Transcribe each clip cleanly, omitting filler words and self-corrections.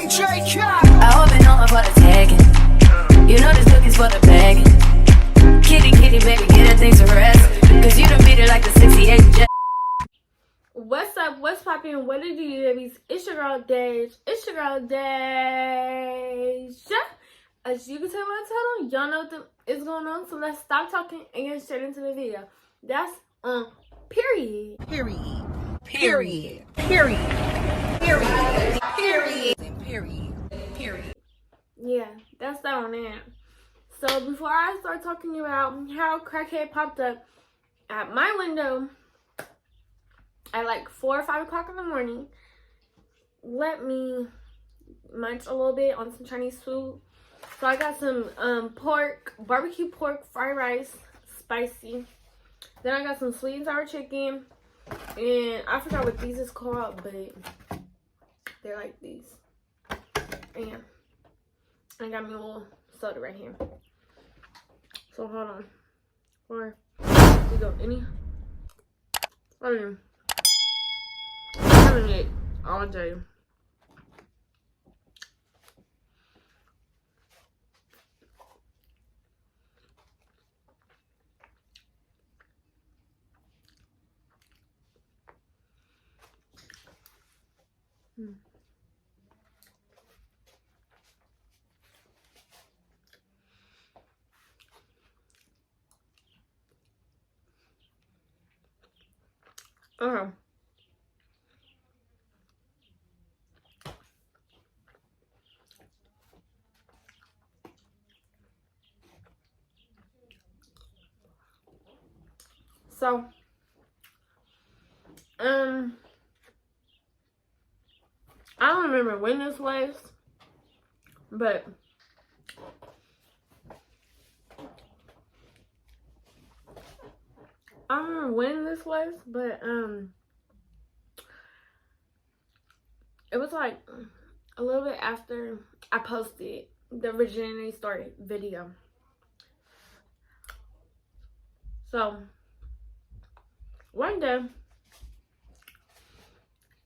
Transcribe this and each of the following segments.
I hope it know for the tagging. You know this cookie's for the bagging. Kitty, kitty, baby, get that thing to rest. Cause you done beat it like the 68 jet. What's up? What's poppin'? What did you do, babies? It's your girl, Dej. It's your girl, Dej. As you can tell by the title, y'all know what is going on. So let's stop talking and get straight into the video. That's period. Period. Period. Period. Period. Period. Period. Period. Yeah, that's that on there. So before I start talking about how Crackhead popped up at my window at like 4 or 5 o'clock in the morning, let me munch a little bit on some Chinese food. So I got some barbecue pork fried rice, spicy. Then I got some sweet and sour chicken. And I forgot what these is called, but they're like these. And I got me a little soda right here. So hold on. Where we go? Any? I haven't ate all day. Okay. So, I don't remember when this was, but I don't remember when this was, but it was like a little bit after I posted the Virginity Story video. So one day,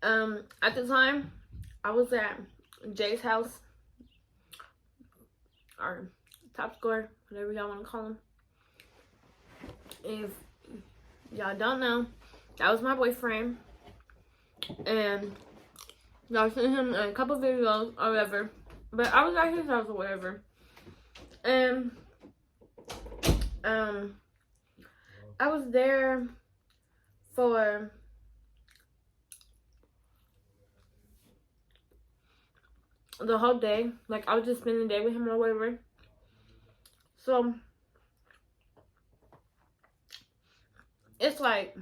at the time, I was at Jay's house, or top score, whatever y'all want to call him. If y'all don't know, that was my boyfriend, and y'all seen him in a couple videos or whatever, but I was at his house or whatever, and I was there for the whole day. Like, I was just spending the day with him or whatever. So it's like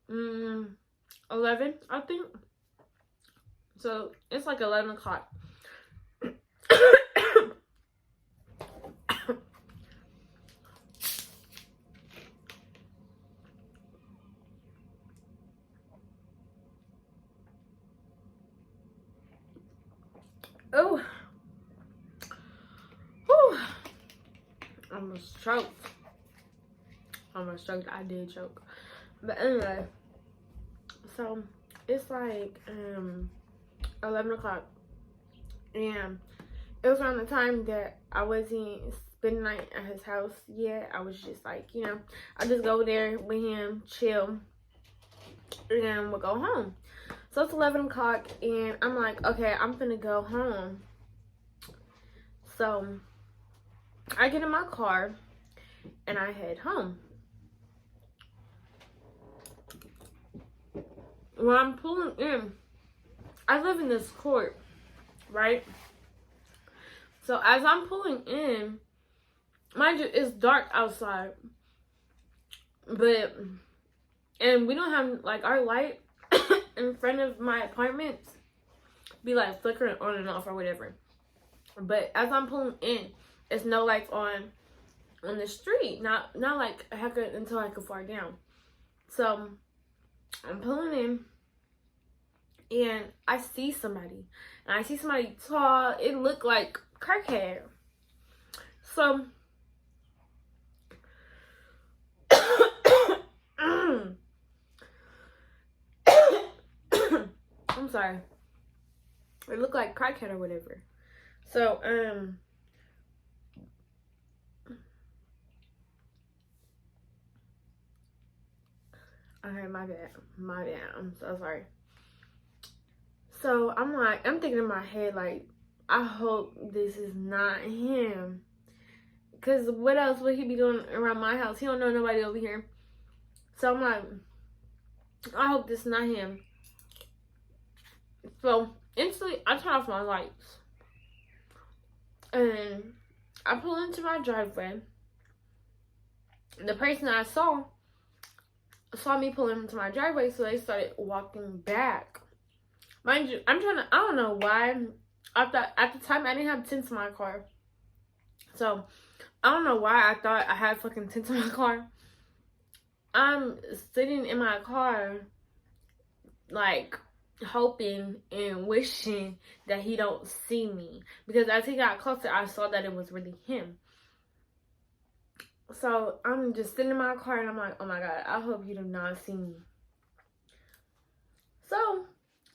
11, I think. So it's like 11 o'clock. Oh, whew. I almost choked. I did choke. But anyway, so it's like 11 o'clock, and it was around the time that I wasn't spending the night at his house yet. I was just like, you know, I just go there with him, chill, and we'll go home. So it's 11 o'clock, and I'm like, okay, I'm finna go home. So I get in my car, and I head home. When I'm pulling in, I live in this court, right? So as I'm pulling in, mind you, it's dark outside, and we don't have, like, our light in front of my apartment be like flickering on and off or whatever. But as I'm pulling in, it's no lights on the street, not like until like a far down. So I'm pulling in, and I see somebody, tall. It looked like Crackhead. So I'm sorry. It looked like Crackhead or whatever. So, okay, my bad. I'm so sorry. So, I'm thinking in my head, like, I hope this is not him. Because what else would he be doing around my house? He don't know nobody over here. So, I'm like, I hope this is not him. So, instantly, I turn off my lights. And I pull into my driveway. The person I saw me pulling into my driveway, so they started walking back. Mind you, I don't know why. At the time, I didn't have tints in my car. So, I don't know why I thought I had fucking tints in my car. I'm sitting in my car, like, hoping and wishing that he don't see me. Because as he got closer, I saw that it was really him. So, I'm just sitting in my car, and I'm like, oh my God, I hope you do not see me. So,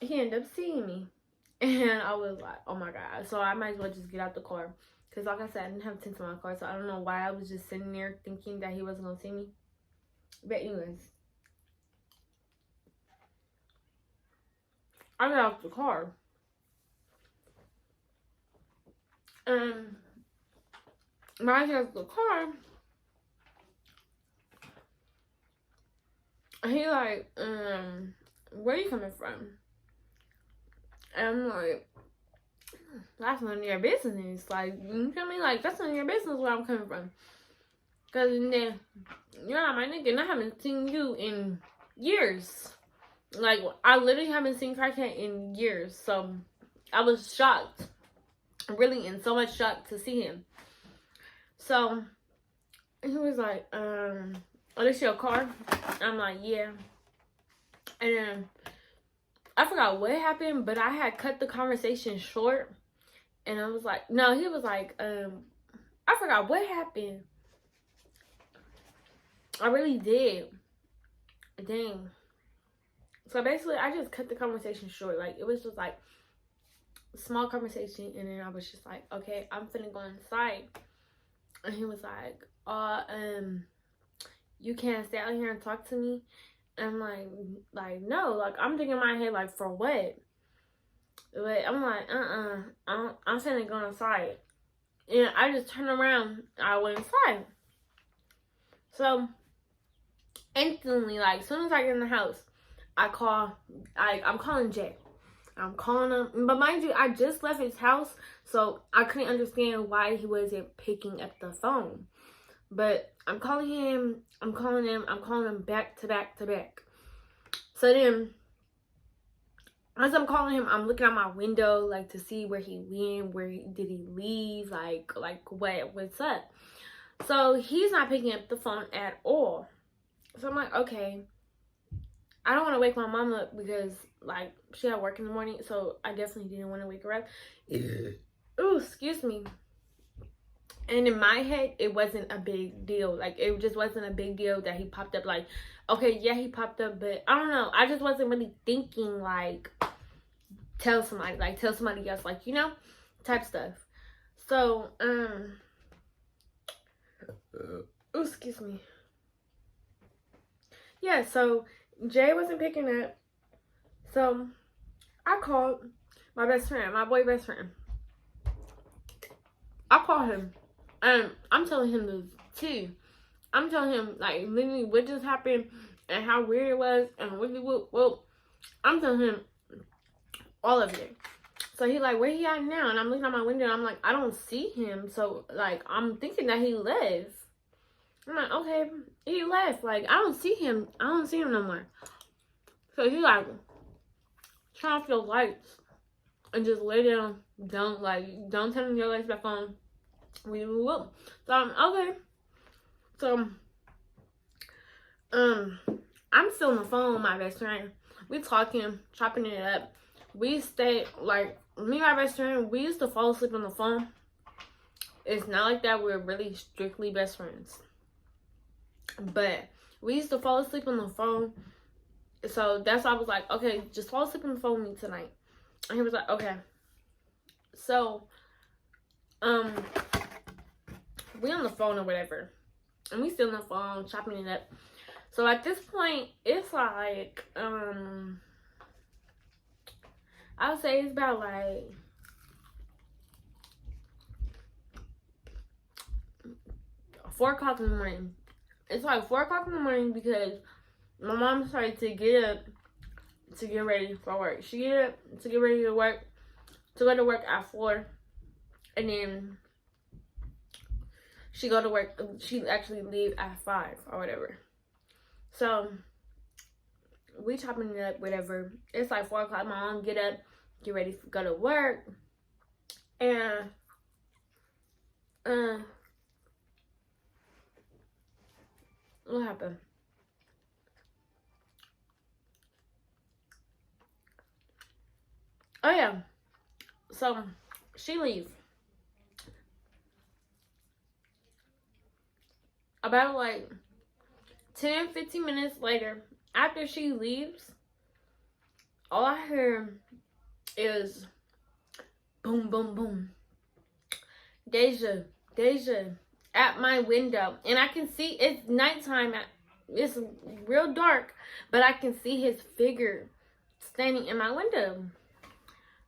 he ended up seeing me. And I was like, oh my God. So, I might as well just get out the car. Because like I said, I didn't have tints in my car. So, I don't know why I was just sitting there thinking that he wasn't going to see me. But anyways. I got out the car. When I got out the car, he like, where are you coming from? And I'm like, that's none of your business. Like, you feel me? Like, that's none of your business where I'm coming from. Because then, you're not my nigga, and I haven't seen you in years. Like, I literally haven't seen Crackhead in years. So, I was shocked. Really in so much shock to see him. So, he was like, oh, this your car? I'm like, yeah. And then, I forgot what happened, but I had cut the conversation short. And I was like, no, he was like, I forgot what happened. I really did. Dang. So basically, I just cut the conversation short. Like, it was just like a small conversation. And then I was just like, okay, I'm finna go inside. And he was like, you can't stay out here and talk to me. And I'm like, no. Like, I'm thinking in my head, like, for what? But I'm like, I'm finna go inside. And I just turned around. I went inside. So, instantly, like, as soon as I get in the house, I'm calling Jay. I'm calling him. But mind you, I just left his house, so I couldn't understand why he wasn't picking up the phone. But I'm calling him. I'm calling him back to back to back. So then, as I'm calling him, I'm looking out my window, like, to see where he went, did he leave, like what's up. So he's not picking up the phone at all. So I'm like, okay, I don't want to wake my mom up because, like, she had work in the morning, so I definitely didn't want to wake her up. Ooh, excuse me. And in my head, it wasn't a big deal. Like, it just wasn't a big deal that he popped up. Like, okay, yeah, he popped up, but I don't know. I just wasn't really thinking, like, tell somebody else, like, you know, type stuff. So, ooh, excuse me. Yeah, so Jay wasn't picking up. So I called my best friend, my boy best friend. I called him and I'm telling him the tea. I'm telling him, like, literally what just happened and how weird it was and well, I'm telling him all of it. So he like, where he at now? And I'm looking out my window and I'm like, I don't see him. So, like, I'm thinking that he left. I'm like, okay, he left. Like, I don't see him. I don't see him no more. So he like, turn off your lights and just lay down. Don't turn your lights back on. We will. So I'm okay. So I'm still on the phone with my best friend. We talking, chopping it up. We stay, like, me and my best friend, we used to fall asleep on the phone. It's not like that. We're really strictly best friends. But we used to fall asleep on the phone. So that's why I was like, okay, just fall asleep on the phone with me tonight. And he was like, okay. So, we on the phone or whatever. And we still on the phone, chopping it up. So at this point, it's like, I would say it's about like 4 o'clock in the morning. It's like 4 o'clock in the morning because my mom started to get up to get ready for work. She get up to get ready to work, to go to work at 4. And then she go to work, she actually leave at 5 or whatever. So we chopping it up, whatever. It's like 4 o'clock. My mom get up, get ready to go to work. And what happened? Oh yeah. So she leaves. About like 10-15 minutes later, after she leaves, all I hear is boom, boom, boom. Deja at my window. And I can see it's nighttime. It's real dark, but I can see his figure standing in my window.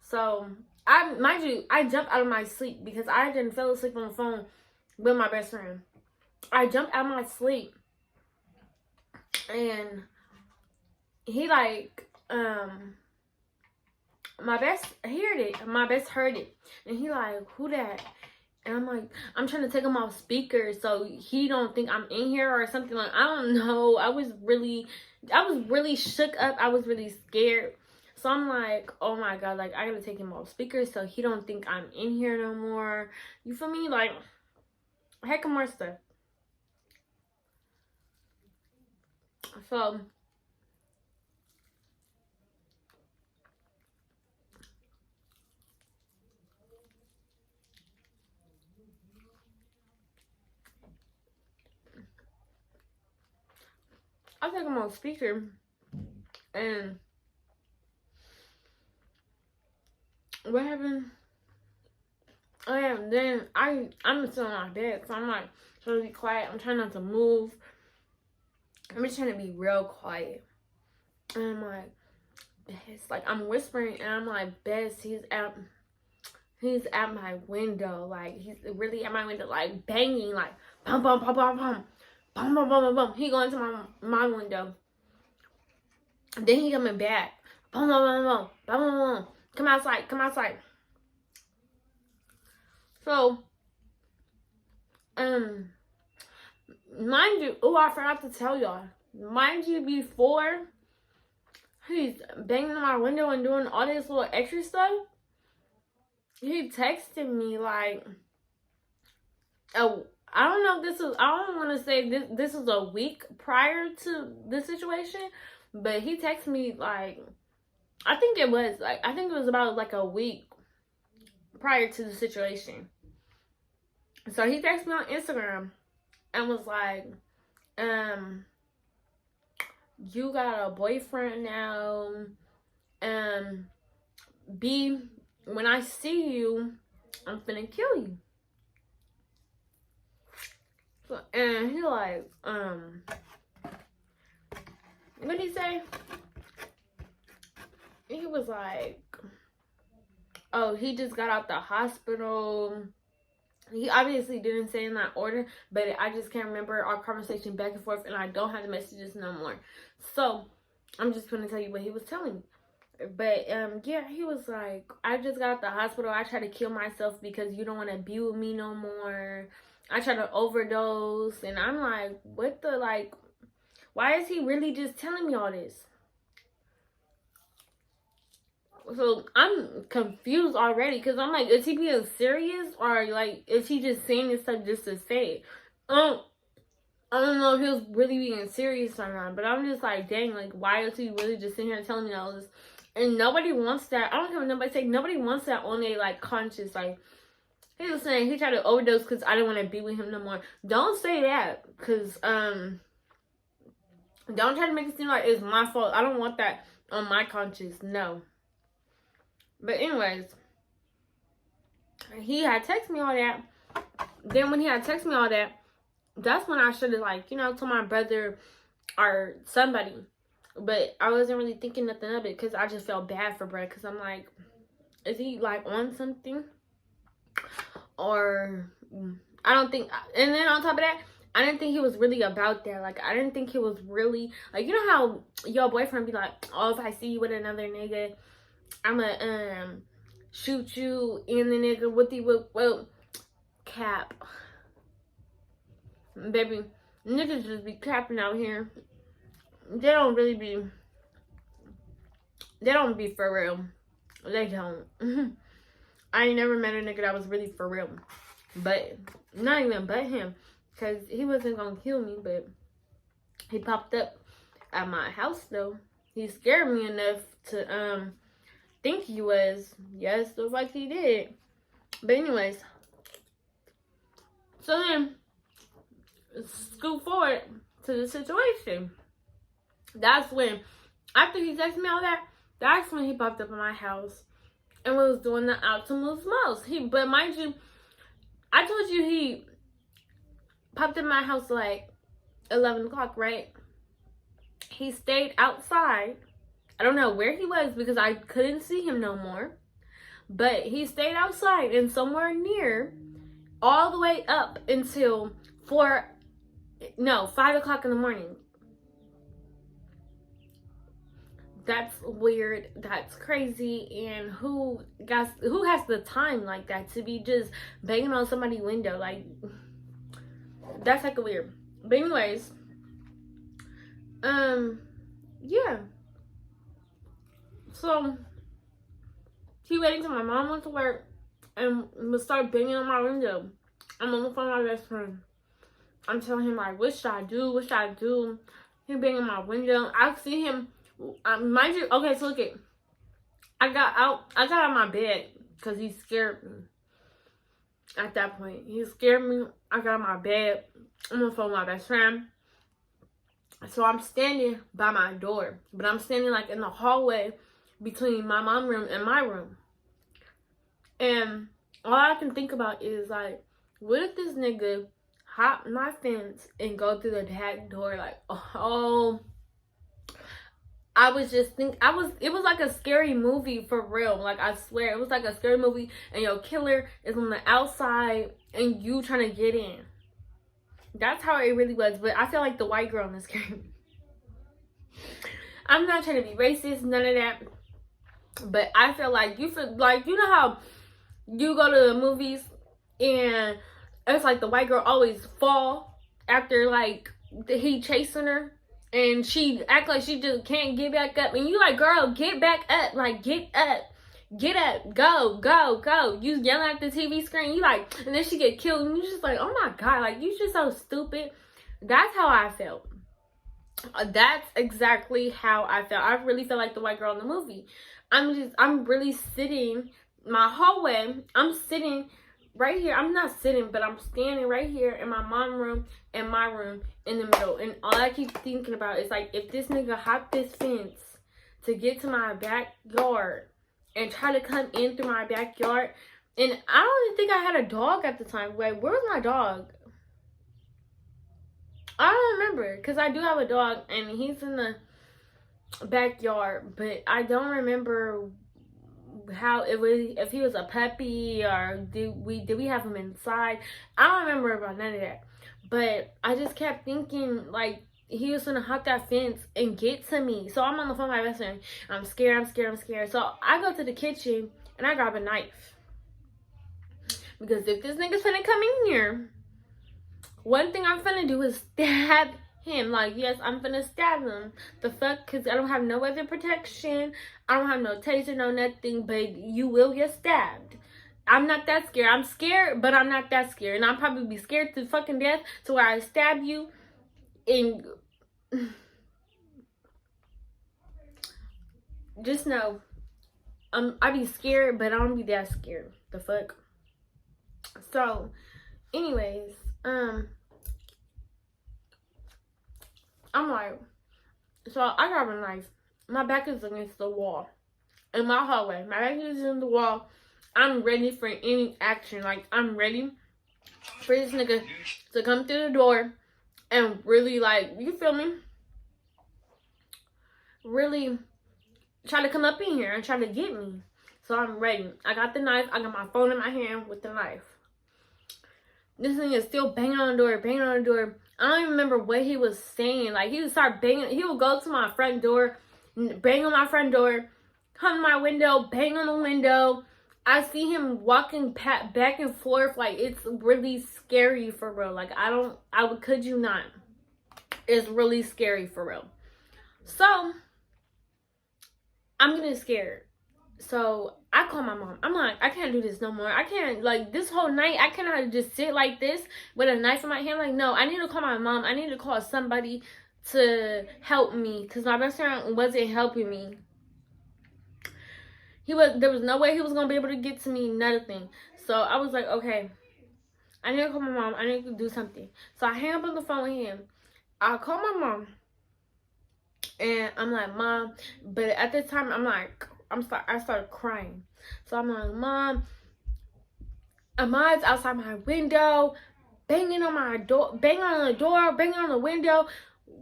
So, mind you, I jumped out of my sleep because I didn't fall asleep on the phone with my best friend. I jumped out of my sleep. And he like, my best heard it. And he like, who that? And I'm like, I'm trying to take him off speaker so he don't think I'm in here or something. Like, I don't know. I was really shook up. I was really scared. So I'm like, oh my God, like I gotta take him off speaker so he don't think I'm in here no more. You feel me? Like, heck of more stuff. So I took him off speaker, and what happened? Oh yeah, then I'm still on my bed, so I'm like trying to be quiet. I'm trying not to move. I'm just trying to be real quiet. And I'm like, it's like I'm whispering, and I'm like, Bess, he's at my window, like he's really at my window, like banging, like bum bum bum bum bum bum bum bum bum bum. He going to my window. And then he coming back. Bum bum bum bum bum bum bum. Come outside, come outside. So, mind you, oh, I forgot to tell y'all. Mind you, before he's banging on my window and doing all this little extra stuff, he texted me like, oh, I don't know if this is, I don't want to say this is a week prior to the situation, but he texted me like, I think it was about like a week prior to the situation. So he texted me on Instagram and was like, you got a boyfriend now, B, when I see you, I'm finna kill you. So, and he like, what did he say? He was like, oh, he just got out the hospital. He obviously didn't say in that order, but I just can't remember our conversation back and forth, and I don't have the messages no more. So, I'm just going to tell you what he was telling me. But, yeah, he was like, I just got out the hospital. I tried to kill myself because you don't want to be with me no more. I tried to overdose. And I'm like, what the, like, why is he really just telling me all this? So I'm confused already because I'm like, is he being serious or like is he just saying this stuff just to say it? I don't know if he was really being serious or not, but I'm just like, dang, like why is he really just sitting here telling me all this? And nobody wants that. I don't care what nobody say. Nobody wants that on a like conscious. Like he was saying he tried to overdose because I didn't want to be with him no more. Don't say that because don't try to make it seem like it's my fault. I don't want that on my conscience. No. But anyways, he had texted me all that. Then when he had texted me all that, that's when I should have, like, you know, told my brother or somebody. But I wasn't really thinking nothing of it because I just felt bad for Brett. Because I'm like, is he, like, on something? Or, I don't think, and then on top of that, I didn't think he was really about that. Like, I didn't think he was really, like, you know how your boyfriend be like, oh, if I see you with another nigga, I'ma, shoot you in the nigga with the, well, cap. Baby, niggas just be capping out here. They don't be for real. They don't. I ain't never met a nigga that was really for real. But, not even but him. Because he wasn't gonna kill me, but he popped up at my house, though. He scared me enough to, think he was. Yes, the fuck he did. But anyways. So then, scoot forward to the situation. That's when, after he texted me all that, that's when he popped up at my house and was doing the Optimus Mouse. But mind you, I told you he popped in my house like 11 o'clock, right? He stayed outside. I don't know where he was because I couldn't see him no more. But he stayed outside and somewhere near all the way up until 5 o'clock in the morning. That's weird. That's crazy. And who has the time like that to be just banging on somebody's window? Like, that's like a weird. But anyways, yeah. So he waiting till my mom went to work and would start banging on my window. I'm on the phone with my best friend. I'm telling him, like, what should I do? What should I do? He banging on my window. I see him. Mind you, okay, so look it. I got out of my bed because he scared me. At that point, he scared me. I got out of my bed. I'm on the phone with my best friend. So I'm standing by my door, but I'm standing like in the hallway between my mom's room and my room. And all I can think about is like, what if this nigga hop my fence and go through the back door? Like, oh. I was just it was like a scary movie for real. Like, I swear, it was like a scary movie and your killer is on the outside and you trying to get in. That's how it really was. But I feel like the white girl in this game. I'm not trying to be racist, none of that. But I feel like you know how you go to the movies and it's like the white girl always fall after like he chasing her. And she act like she just can't get back up. And you like, girl, get back up. Like, get up. Get up. Go, go, go. You yelling at the TV screen. You like, and then she get killed. And you just like, oh my God. Like, you just so stupid. That's how I felt. That's exactly how I felt. I really felt like the white girl in the movie. I'm really sitting, my hallway, I'm sitting right here. I'm not sitting, but I'm standing right here in my mom's room and my room in the middle. And all I keep thinking about is like, if this nigga hopped this fence to get to my backyard and try to come in through my backyard. And I don't even think I had a dog at the time. Wait, where's my dog? I don't remember, because I do have a dog and he's in the backyard, but I don't remember how it was, if he was a puppy or did we have him inside. I don't remember about none of that. But I just kept thinking like he was gonna hop that fence and get to me. So I'm on the phone with my best friend. I'm scared. So I go to the kitchen and I grab a knife. Because if this nigga's finna come in here, one thing I'm finna do is stab him. Like, yes, I'm finna stab him. The fuck? Because I don't have no other protection. I don't have no taser, no nothing. But you will get stabbed. I'm not that scared. I'm scared, but I'm not that scared. And I'll probably be scared to fucking death to where I stab you. And just know, I be scared, but I don't be that scared. The fuck? So, anyways, I'm like, so I grab a knife. My back is against the wall in my hallway. My back is in the wall, I'm ready for any action. Like, I'm ready for this nigga to come through the door and really, like, you feel me? Really try to come up in here and try to get me. So I'm ready. I got the knife. I got my phone in my hand with the knife. This thing is still banging on the door, banging on the door. I don't even remember what he was saying. Like, he would start banging. He would go to my front door, bang on my front door, come to my window, bang on the window. I see him walking back and forth. Like, it's really scary for real. Like, could you not? It's really scary for real. So, I'm getting scared. So I call my mom. I'm like, I can't do this no more. I can't, like, this whole night, I cannot just sit like this with a knife in my hand. Like, no, I need to call my mom. I need to call somebody to help me, because my best friend wasn't helping me. There was no way he was going to be able to get to me, nothing. So I was like, okay, I need to call my mom. I need to do something. So I hang up on the phone with him. I call my mom. And I'm like, Mom, but at this time, I'm like, I started crying. So I'm like, Mom, Ahmad's outside my window, banging on my door, banging on the door, banging on the window,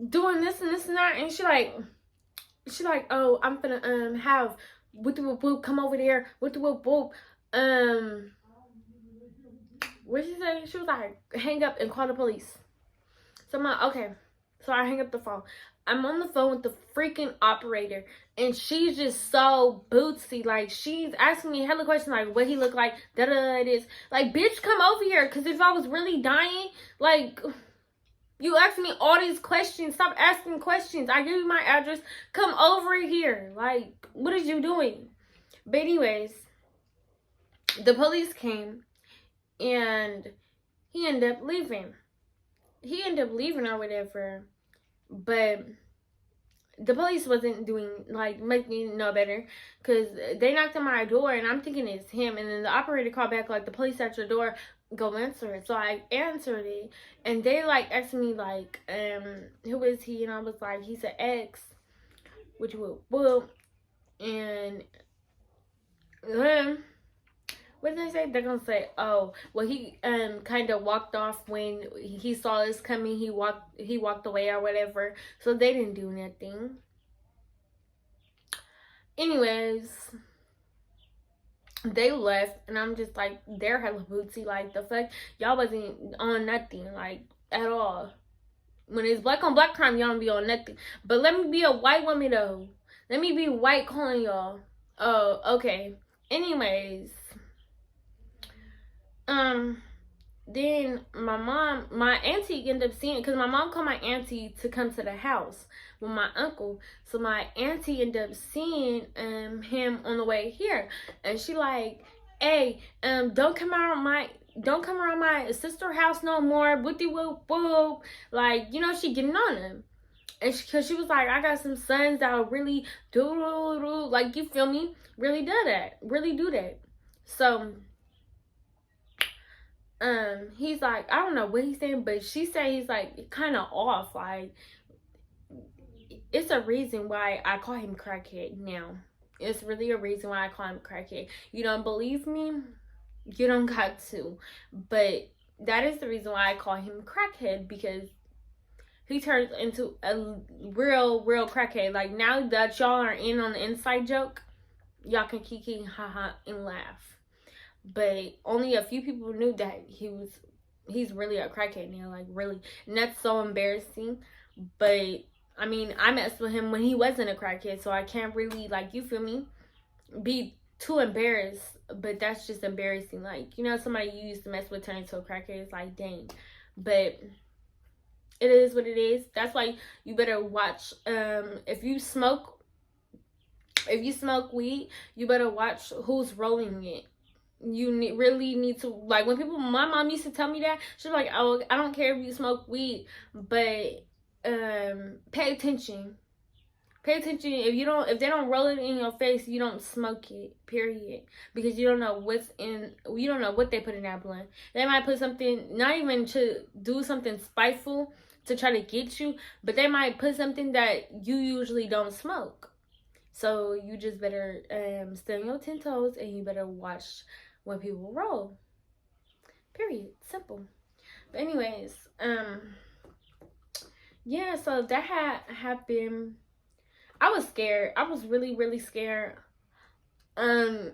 doing this and this and that. And she like, oh, I'm gonna have whoop the whoop come over there, whoop the whoop whoop. What did she say? She was like, hang up and call the police. So I'm like, okay. So I hang up the phone. I'm on the phone with the freaking operator, and she's just so bootsy. Like, she's asking me hella questions, like, what he look like, da-da, it is. Like, bitch, come over here, because if I was really dying, like, you ask me all these questions. Stop asking questions. I give you my address. Come over here. Like, what is you doing? But anyways, the police came, and he ended up leaving. Or whatever. But the police wasn't doing, like, make me no better, because they knocked on my door, and I'm thinking it's him. And then the operator called back, like, the police at your door, go answer it. So I answered it, and they, like, asked me, like, who is he? And I was like, he's an ex, which will, and what did they say? They're gonna say, oh, well, he kind of walked off when he saw us coming. He walked away or whatever. So they didn't do nothing. Anyways, they left, and I'm just like, they're hella bootsy. Like, the fuck, y'all wasn't on nothing, like, at all. When it's black on black crime, y'all don't be on nothing. But let me be a white woman though. Let me be white calling y'all. Oh, okay. Anyways. Then my auntie ended up seeing it, because my mom called my auntie to come to the house with my uncle. So my auntie ended up seeing him on the way here, and she like, hey, don't come around my sister house no more. Whoopty whoop whoop. Like, you know, she getting on him. And because she was like, I got some sons that will really do, like, you feel me? Really do that. So he's like, I don't know what he's saying, but she said he's like kind of off. Like, it's a reason why I call him Crackhead now. It's really a reason why I call him Crackhead. You don't believe me? You don't got to. But that is the reason why I call him Crackhead, because he turns into a real crackhead. Like, now that y'all are in on the inside joke, y'all can kiki, haha, and laugh. But only a few people knew that he's really a crackhead now, like, really. And that's so embarrassing. But, I mean, I messed with him when he wasn't a crackhead, so I can't really, like, you feel me, be too embarrassed. But that's just embarrassing. Like, you know, somebody you used to mess with turned into a crackhead. It's like, dang. But it is what it is. That's why you better watch, if you smoke weed, you better watch who's rolling it. You really need to, like, when my mom used to tell me that, she's like, oh, I don't care if you smoke weed, but pay attention. If they don't roll it in your face, you don't smoke it, period. Because you don't know what they put in that blunt. They might put something, not even to do something spiteful to try to get you, but they might put something that you usually don't smoke. So you just better stay on your 10 toes, and you better watch when people roll. Period. Simple. But anyways, yeah, so that had happened. I was scared. I was really, really scared. I'm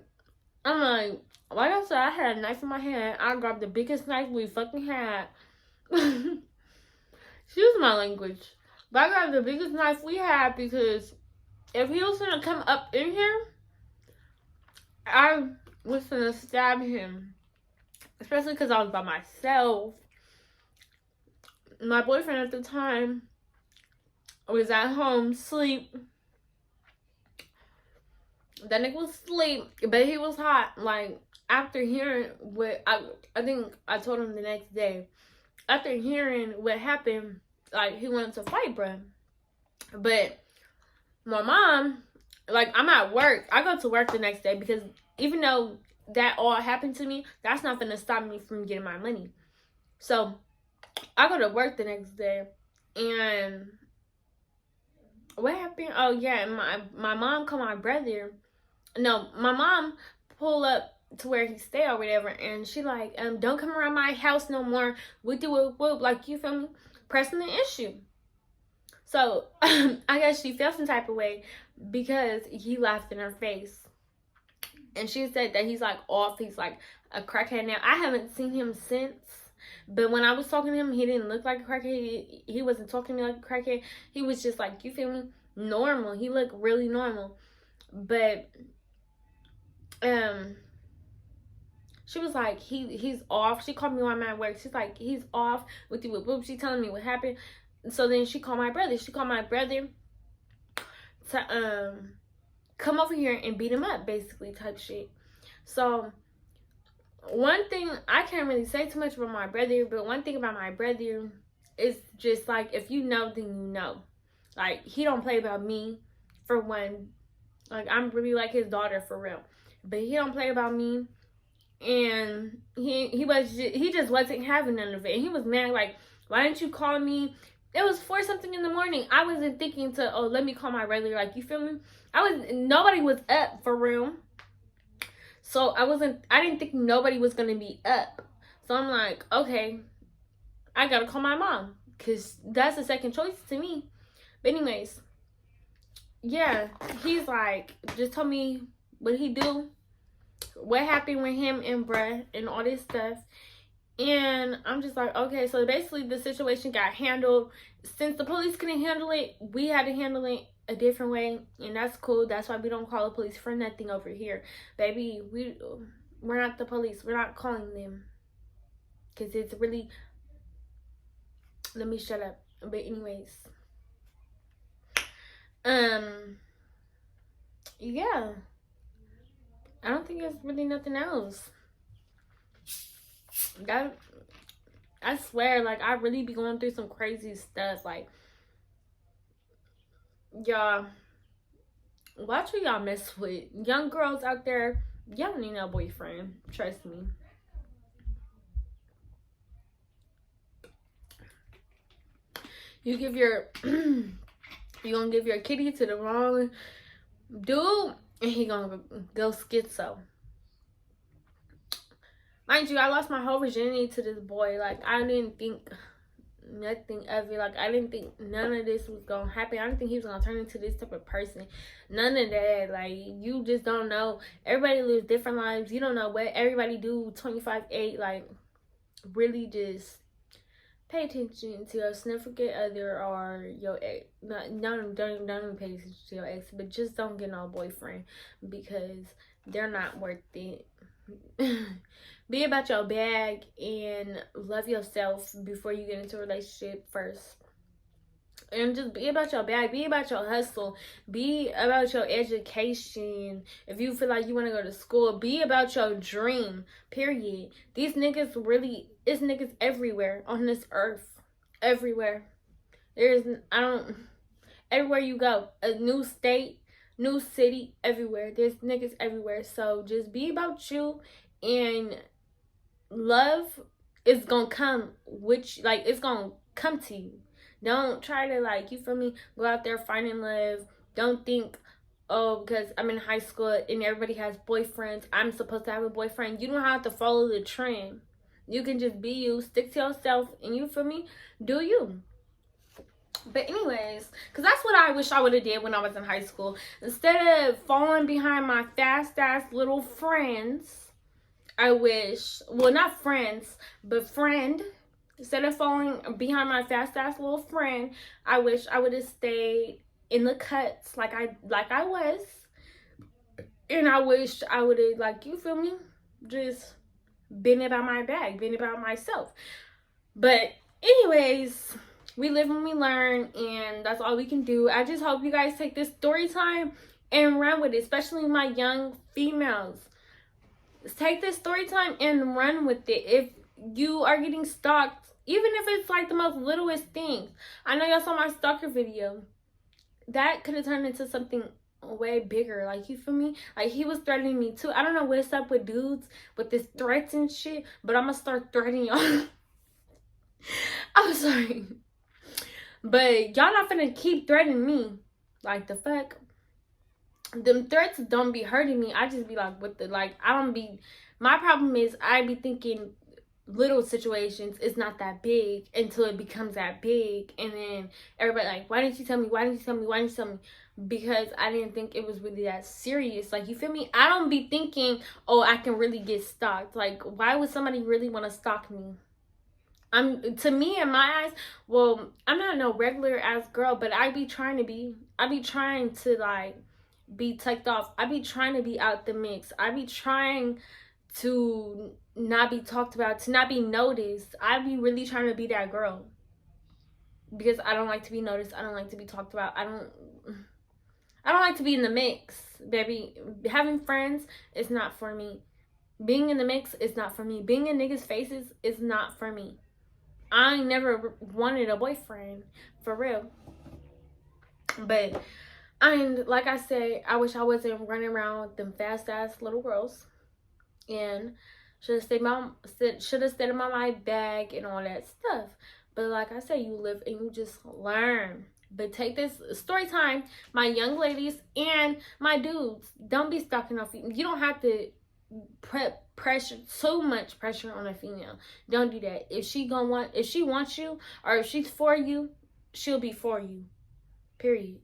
like I said, I had a knife in my hand. I grabbed the biggest knife we fucking had. Excuse my language. But I grabbed the biggest knife we had because if he was gonna come up in here, I was gonna stab him. Especially because I was by myself. My boyfriend at the time was at home, sleep. That nigga was asleep, but he was hot. Like, after hearing what, I think I told him the next day. After hearing what happened, like, he wanted to fight, bruh. But my mom, like, I'm at work. I go to work the next day because even though that all happened to me, that's not gonna stop me from getting my money. So, I go to work the next day, and what happened? Oh, yeah, my mom called my brother. No, my mom pulled up to where he stay or whatever, and she like, don't come around my house no more. We do it, whoop, like, you feel me? Pressing the issue. So, I guess she felt some type of way because he laughed in her face. And she said that he's like off, he's like a crackhead now. I haven't seen him since. But when I was talking to him, he didn't look like a crackhead. He wasn't talking to me like a crackhead. He was just like, you feel me? Normal. He looked really normal. But she was like, he's off. She called me while I'm at work. She's like, he's off with you with boop. She telling me what happened. So then she called my brother. She called my brother to come over here and beat him up, basically, type shit. So one thing, I can't really say too much about my brother, but one thing about my brother is just like, if you know, then you know. Like, he don't play about me, for one. Like, I'm really like his daughter, for real. But he don't play about me. And he just wasn't having none of it. And he was mad, like, why didn't you call me? It was 4 something in the morning. I wasn't thinking to, oh, let me call my brother. Like, you feel me? Nobody was up, for real. So I didn't think nobody was going to be up. So I'm like, okay, I got to call my mom. Because that's the second choice to me. But anyways, yeah, he's like, just tell me what he do. What happened with him and bruh and all this stuff. And I'm just like, okay, so basically the situation got handled. Since the police couldn't handle it, we had to handle it a different way, and that's cool. That's why we don't call the police for nothing over here, baby. We're not the police. We're not calling them, because it's really, let me shut up. But anyways, yeah, I don't think there's really nothing else. I swear, like, I really be going through some crazy stuff. Like, y'all, watch who y'all mess with. Young girls out there, y'all don't need no boyfriend. Trust me. You give your you gonna give your kitty to the wrong dude, and he gonna go schizo. Mind you, I lost my whole virginity to this boy. Like, I didn't think nothing of it. Like, I didn't think none of this was gonna happen. I didn't think he was gonna turn into this type of person. None of that. Like, you just don't know. Everybody lives different lives. You don't know what everybody do 25/8. Like, really just pay attention to your significant other or your ex. Don't even pay attention to your ex, but just don't get no boyfriend, because they're not worth it. Be about your bag and love yourself before you get into a relationship first. And just be about your bag. Be about your hustle. Be about your education. If you feel like you want to go to school, be about your dream. Period. These niggas really, it's niggas everywhere on this earth. Everywhere. Everywhere you go. A new state, new city, everywhere. There's niggas everywhere. So just be about you, and love is gonna come, it's gonna come to you. Don't try to, like, you feel me, go out there finding love. Don't think, oh, because I'm in high school and everybody has boyfriends, I'm supposed to have a boyfriend. You don't have to follow the trend. You can just be you, stick to yourself, and you feel me? Do you. But anyways, because that's what I wish I would have did when I was in high school. Instead of falling behind my fast-ass little friends, I wish, well, not friends, but friend. Instead of falling behind my fast-ass little friend, I wish I would have stayed in the cuts like I was. And I wish I would have, like, you feel me? Just been about my bag, been about myself. But anyways, we live and we learn, and that's all we can do. I just hope you guys take this story time and run with it, especially my young females. Take this story time and run with it. If you are getting stalked, even if it's like the most littlest thing. I know y'all saw my stalker video. That could have turned into something way bigger. Like, you feel me? Like, he was threatening me too. I don't know what's up with dudes with this threats and shit, but I'm gonna start threatening y'all. I'm sorry. But y'all not finna keep threatening me. Like, the fuck? Them threats don't be hurting me. I just be like, what the, like, I don't be, my problem is I be thinking little situations is not that big until it becomes that big. And then everybody like, why didn't you tell me? Why didn't you tell me? Why didn't you tell me? Because I didn't think it was really that serious. Like, you feel me? I don't be thinking, oh, I can really get stalked. Like, why would somebody really want to stalk me? To me, in my eyes, well, I'm not no regular ass girl, but I be trying to be. I be trying to, like, be tucked off. I be trying to be out the mix. I be trying to not be talked about, to not be noticed. I be really trying to be that girl. Because I don't like to be noticed. I don't like to be talked about. I don't like to be in the mix, baby. Having friends is not for me. Being in the mix is not for me. Being in niggas' faces is not for me. I ain't never wanted a boyfriend, for real. But, and like I said, I wish I wasn't running around with them fast-ass little girls. And should have stayed in my bag and all that stuff. But like I said, you live and you just learn. But take this story time, my young ladies and my dudes. Don't be stalking off. You don't have to pressure, so much pressure on a female. Don't do that. If she wants you, or if she's for you, she'll be for you. Period.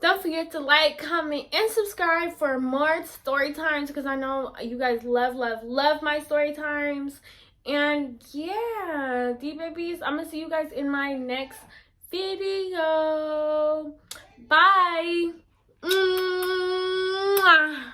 Don't forget to like, comment, and subscribe for more story times, because I know you guys love my story times. And yeah, D-babies, I'm gonna see you guys in my next video. Bye. Mwah.